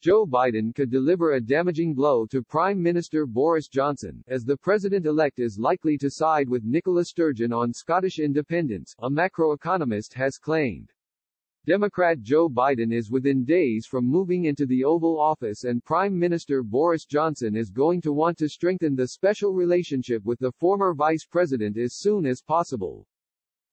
Joe Biden could deliver a damaging blow to Prime Minister Boris Johnson, as the president-elect is likely to side with Nicola Sturgeon on Scottish independence, a macroeconomist has claimed. Democrat Joe Biden is within days from moving into the Oval Office, and Prime Minister Boris Johnson is going to want to strengthen the special relationship with the former vice president as soon as possible.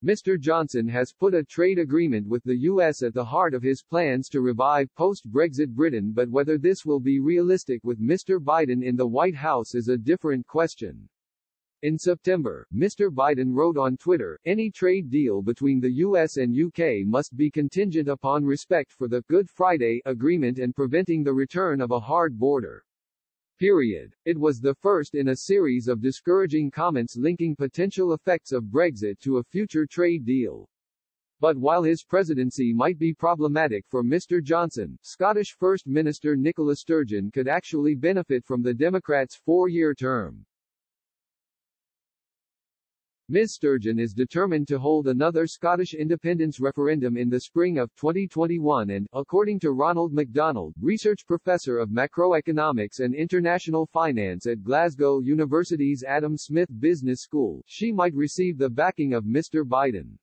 Mr. Johnson has put a trade agreement with the U.S. at the heart of his plans to revive post-Brexit Britain, but whether this will be realistic with Mr. Biden in the White House is a different question. In September, Mr. Biden wrote on Twitter, "Any trade deal between the U.S. and UK must be contingent upon respect for the Good Friday Agreement and preventing the return of a hard border." Period. It was the first in a series of discouraging comments linking potential effects of Brexit to a future trade deal. But while his presidency might be problematic for Mr. Johnson, Scottish First Minister Nicola Sturgeon could actually benefit from the Democrats' four-year term. Ms. Sturgeon is determined to hold another Scottish independence referendum in the spring of 2021 and, according to Ronald MacDonald, research professor of macroeconomics and international finance at Glasgow University's Adam Smith Business School, she might receive the backing of Mr. Biden.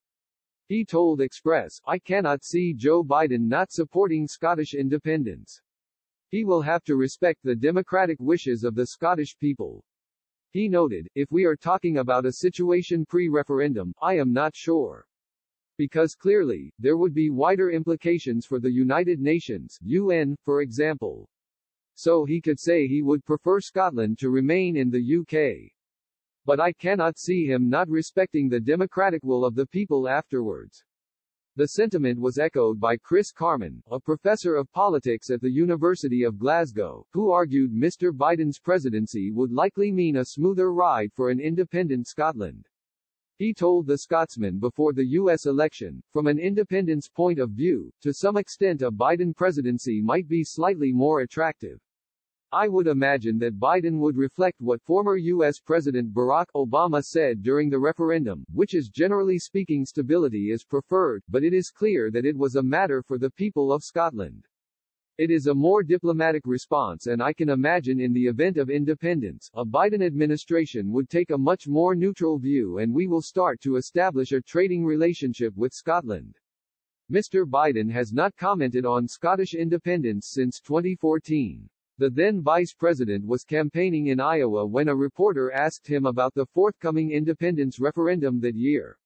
He told Express, "I cannot see Joe Biden not supporting Scottish independence. He will have to respect the democratic wishes of the Scottish people." He noted, "If we are talking about a situation pre-referendum, I am not sure. Because clearly, there would be wider implications for the United Nations, UN, for example. So he could say he would prefer Scotland to remain in the UK. But I cannot see him not respecting the democratic will of the people afterwards." The sentiment was echoed by Chris Carman, a professor of politics at the University of Glasgow, who argued Mr. Biden's presidency would likely mean a smoother ride for an independent Scotland. He told the Scotsman before the U.S. election, "From an independence point of view, to some extent a Biden presidency might be slightly more attractive. I would imagine that Biden would reflect what former U.S. President Barack Obama said during the referendum, which is generally speaking stability is preferred, but it is clear that it was a matter for the people of Scotland. It is a more diplomatic response, and I can imagine in the event of independence, a Biden administration would take a much more neutral view and we will start to establish a trading relationship with Scotland." Mr. Biden has not commented on Scottish independence since 2014. The then vice president was campaigning in Iowa when a reporter asked him about the forthcoming independence referendum that year.